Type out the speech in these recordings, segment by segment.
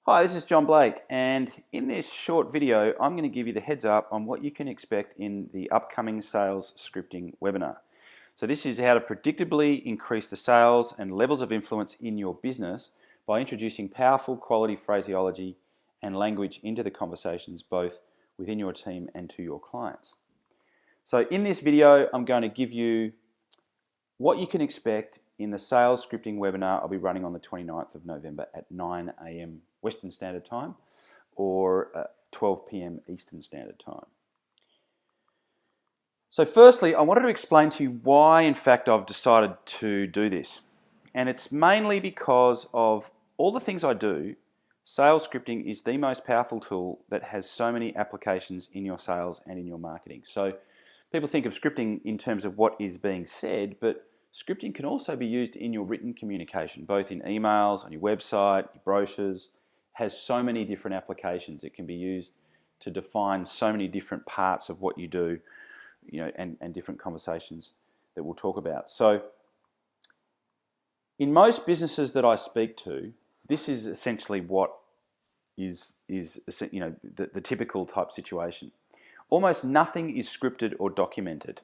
Hi, this is John Blake, and in this short video I'm going to give you the heads up on what you can expect in the upcoming sales scripting webinar. So this is how to predictably increase the sales and levels of influence in your business by introducing powerful quality phraseology and language into the conversations both within your team and to your clients. So in this video I'm going to give you what you can expect in the sales scripting webinar I'll be running on the 29th of November at 9 AM Western Standard Time or 12 PM Eastern Standard Time. So firstly, I wanted to explain to you why in fact I've decided to do this. And it's mainly because of all the things I do. Sales scripting is the most powerful tool that has so many applications in your sales and in your marketing. So people think of scripting in terms of what is being said, but scripting can also be used in your written communication, both in emails, on your website, your brochures. Has so many different applications. It can be used to define so many different parts of what you do, and different conversations that we'll talk about. So in most businesses that I speak to, this is essentially what is the typical type situation. Almost nothing is scripted or documented.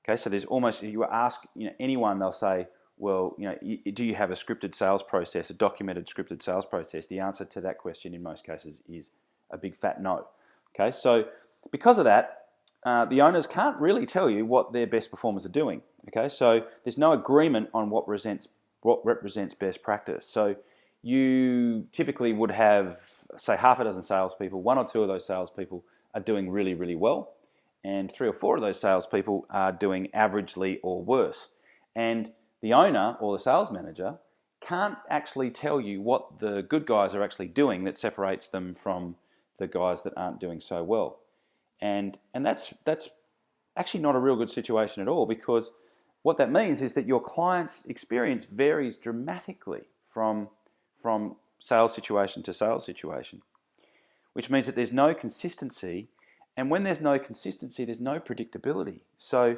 Okay, so there's almost, if you ask anyone, they'll say, well, do you have a scripted sales process, a documented scripted sales process? The answer to that question in most cases is a big fat no. Okay, so because of that, the owners can't really tell you what their best performers are doing. Okay, so there's no agreement on what represents best practice. So you typically would have, say, half a dozen salespeople. One or two of those salespeople are doing really, really well, and 3 or 4 of those salespeople are doing averagely or worse. And the owner or the sales manager can't actually tell you what the good guys are actually doing that separates them from the guys that aren't doing so well. And that's actually not a real good situation at all, because what that means is that your client's experience varies dramatically from sales situation to sales situation, which means that there's no consistency. And when there's no consistency, there's no predictability. So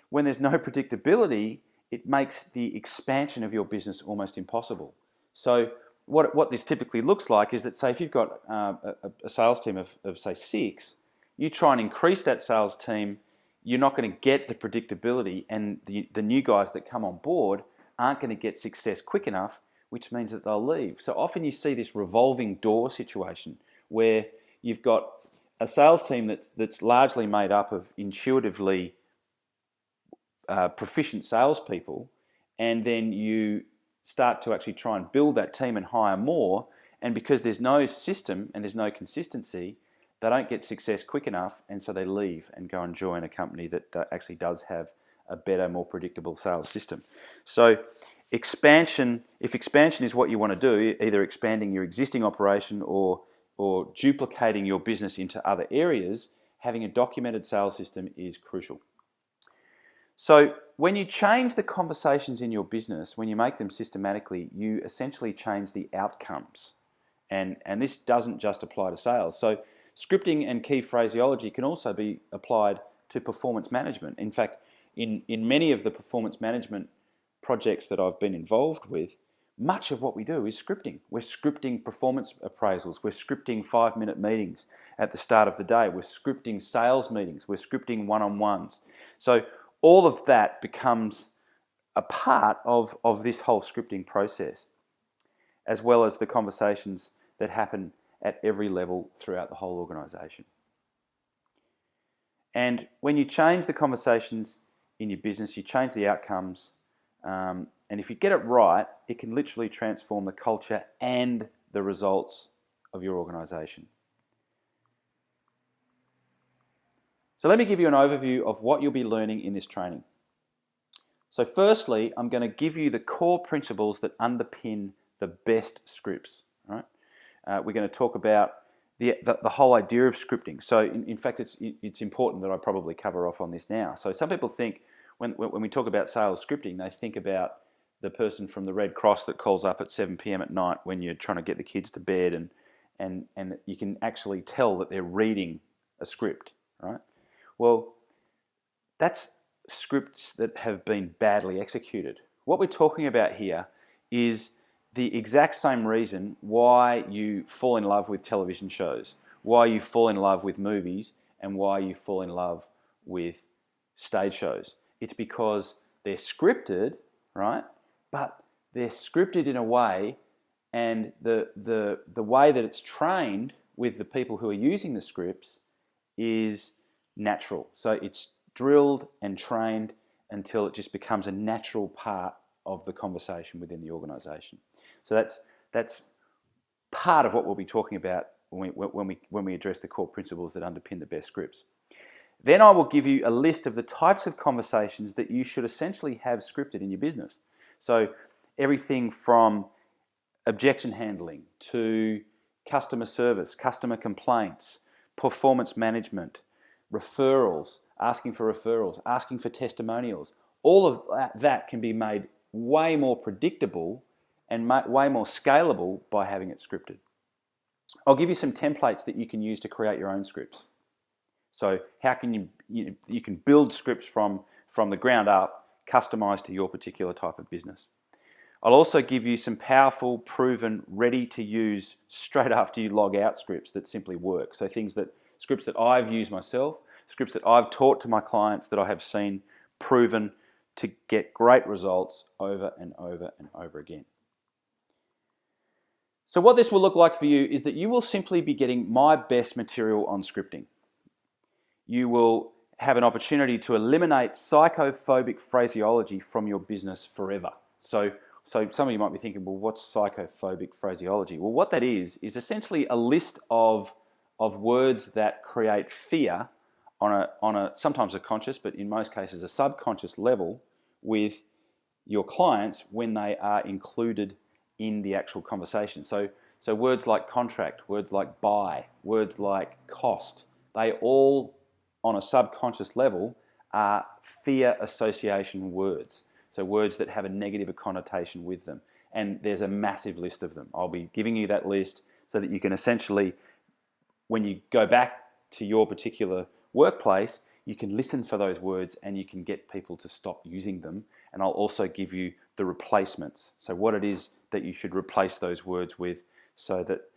when there's no predictability, it makes the expansion of your business almost impossible. So what this typically looks like is that, say, if you've got a sales team of say 6, you try and increase that sales team, you're not going to get the predictability, and the new guys that come on board aren't going to get success quick enough, which means that they'll leave. So often you see this revolving door situation where you've got a sales team that's largely made up of intuitively proficient salespeople, and then you start to actually try and build that team and hire more, and because there's no system and there's no consistency, they don't get success quick enough, and so they leave and go and join a company that actually does have a better, more predictable sales system. So if expansion is what you want to do, either expanding your existing operation or duplicating your business into other areas, having a documented sales system is crucial. So when you change the conversations in your business, when you make them systematically, you essentially change the outcomes. And this doesn't just apply to sales. So scripting and key phraseology can also be applied to performance management. In fact, in many of the performance management projects that I've been involved with, much of what we do is scripting. We're scripting performance appraisals. We're scripting 5-minute meetings at the start of the day. We're scripting sales meetings. We're scripting one-on-ones. So all of that becomes a part of this whole scripting process, as well as the conversations that happen at every level throughout the whole organization. And when you change the conversations in your business, you change the outcomes, and if you get it right, it can literally transform the culture and the results of your organization. So let me give you an overview of what you'll be learning in this training. So firstly, I'm going to give you the core principles that underpin the best scripts. Right? We're going to talk about the whole idea of scripting. So in fact, it's important that I probably cover off on this now. So some people think when we talk about sales scripting, they think about the person from the Red Cross that calls up at 7 PM at night when you're trying to get the kids to bed, and you can actually tell that they're reading a script, right? Well, that's scripts that have been badly executed. What we're talking about here is the exact same reason why you fall in love with television shows, why you fall in love with movies, and why you fall in love with stage shows. It's because they're scripted, right? But they're scripted in a way, and the way that it's trained with the people who are using the scripts is natural. So it's drilled and trained until it just becomes a natural part of the conversation within the organisation. So that's part of what we'll be talking about when we address the core principles that underpin the best scripts. Then I will give you a list of the types of conversations that you should essentially have scripted in your business. So everything from objection handling to customer service, customer complaints, performance management, referrals, asking for testimonials. All of that can be made way more predictable and way more scalable by having it scripted. I'll give you some templates that you can use to create your own scripts. So how can you can build scripts from the ground up, customized to your particular type of business. I'll also give you some powerful, proven, ready to use straight after you log out scripts that simply work. So scripts that I've used myself, scripts that I've taught to my clients that I have seen proven to get great results over and over and over again. So what this will look like for you is that you will simply be getting my best material on scripting. You will have an opportunity to eliminate psychophobic phraseology from your business forever. So some of you might be thinking, well, what's psychophobic phraseology? Well, what that is essentially a list of words that create fear on a sometimes a conscious, but in most cases a subconscious level with your clients when they are included in the actual conversation. So words like contract, words like buy, words like cost, they all on a subconscious level are fear association words. So words that have a negative connotation with them. And there's a massive list of them. I'll be giving you that list so that you can essentially, when you go back to your particular workplace, you can listen for those words and you can get people to stop using them. And I'll also give you the replacements. So what it is that you should replace those words with so that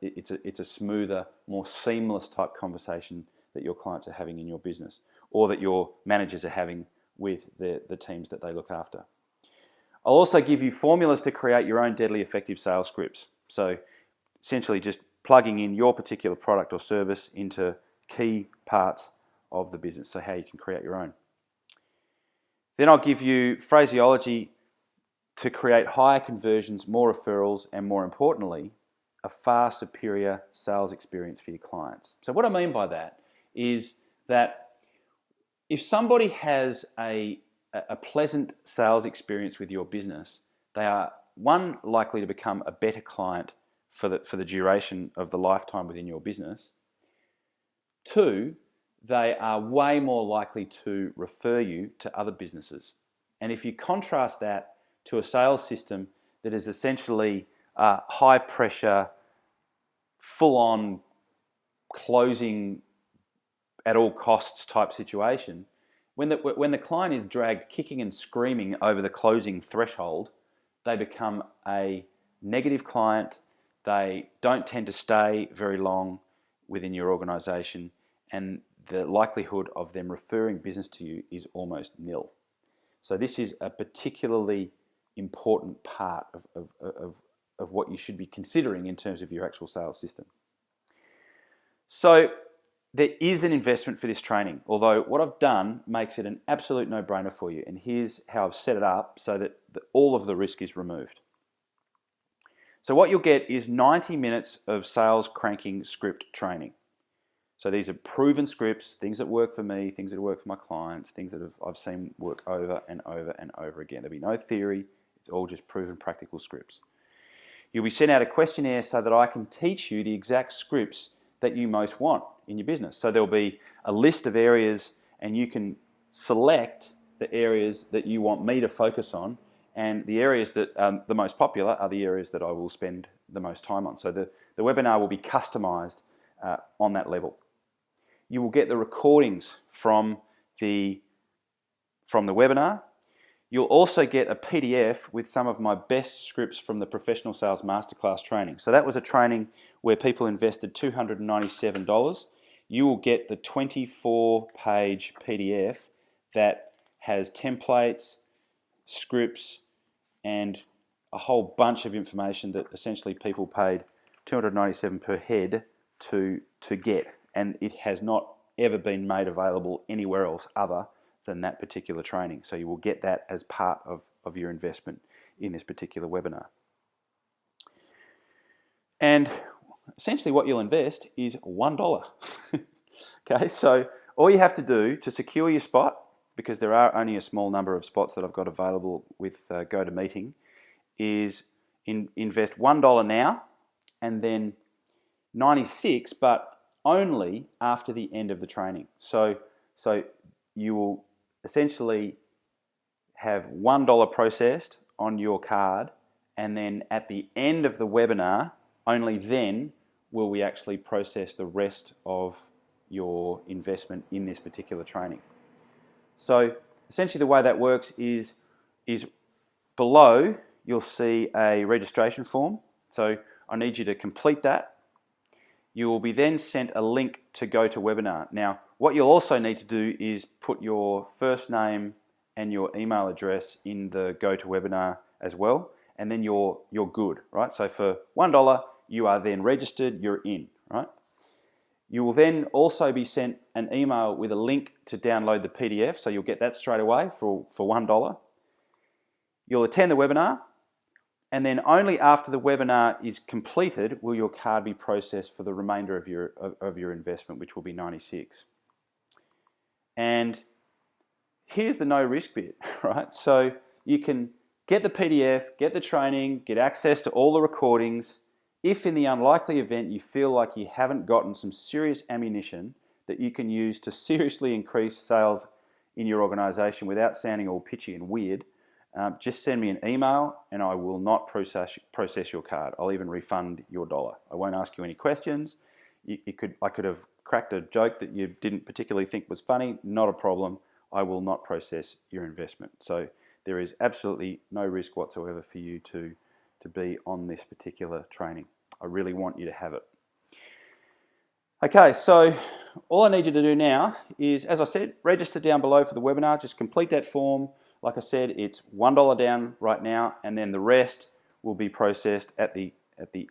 it's a smoother, more seamless type conversation that your clients are having in your business or that your managers are having with the teams that they look after. I'll also give you formulas to create your own deadly effective sales scripts. So essentially just plugging in your particular product or service into key parts of the business, so how you can create your own. Then I'll give you phraseology to create higher conversions, more referrals, and more importantly, a far superior sales experience for your clients. So what I mean by that is that if somebody has a pleasant sales experience with your business, they are, one, likely to become a better client for the duration of the lifetime within your business. Two, they are way more likely to refer you to other businesses. And if you contrast that to a sales system that is essentially high pressure, full-on closing at all costs type situation, when the client is dragged kicking and screaming over the closing threshold, they become a negative client. They don't tend to stay very long within your organisation, and the likelihood of them referring business to you is almost nil. So this is a particularly important part of what you should be considering in terms of your actual sales system. So there is an investment for this training, although what I've done makes it an absolute no-brainer for you. And here's how I've set it up so that all of the risk is removed. So what you'll get is 90 minutes of sales cranking script training. So these are proven scripts, things that work for me, things that work for my clients, things that I've seen work over and over and over again. There'll be no theory, it's all just proven practical scripts. You'll be sent out a questionnaire so that I can teach you the exact scripts that you most want in your business. So there'll be a list of areas and you can select the areas that you want me to focus on, and the areas that are the most popular are the areas that I will spend the most time on. So the webinar will be customized on that level. You will get the recordings from the webinar. You'll also get a PDF with some of my best scripts from the Professional Sales Masterclass training. So that was a training where people invested $297. You will get the 24-page PDF that has templates, scripts, and a whole bunch of information that essentially people paid $297 per head to get. And it has not ever been made available anywhere else other than that particular training. So you will get that as part of your investment in this particular webinar. And essentially what you'll invest is $1. Okay, so all you have to do to secure your spot, because there are only a small number of spots that I've got available with GoToMeeting, is invest $1 now and then 96, but only after the end of the training. So you will essentially have $1 processed on your card, and then at the end of the webinar, only then will we actually process the rest of your investment in this particular training. So essentially the way that works is below you'll see a registration form. So I need you to complete that. You will be then sent a link to GoToWebinar. Now, what you'll also need to do is put your first name and your email address in the GoToWebinar as well, and then you're good, right? So for $1, you are then registered, you're in, right? You will then also be sent an email with a link to download the PDF, so you'll get that straight away for $1. You'll attend the webinar, and then only after the webinar is completed will your card be processed for the remainder of your investment, which will be 96. And here's the no risk bit, right? So you can get the PDF, get the training, get access to all the recordings. If in the unlikely event you feel like you haven't gotten some serious ammunition that you can use to seriously increase sales in your organization without sounding all pitchy and weird, just send me an email and I will not process your card. I'll even refund your $1. I won't ask you any questions. I could have cracked a joke that you didn't particularly think was funny. Not a problem. I will not process your investment. So there is absolutely no risk whatsoever for you to be on this particular training. I really want you to have it. Okay, so all I need you to do now is, as I said, register down below for the webinar. Just complete that form. Like I said, it's $1 down right now, and then the rest will be processed at the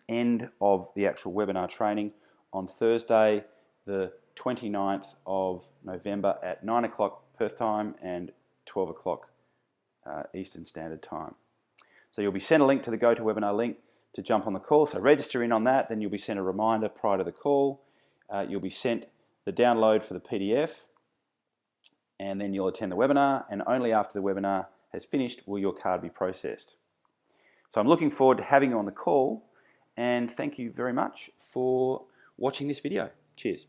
end of the actual webinar training on Thursday, the 29th of November at 9 o'clock Perth time and 12 o'clock Eastern Standard Time. So you'll be sent a link to the GoToWebinar link to jump on the call. So register in on that, then you'll be sent a reminder prior to the call. You'll be sent the download for the PDF, and then you'll attend the webinar, and only after the webinar has finished will your card be processed. So I'm looking forward to having you on the call, and thank you very much for watching this video. Cheers.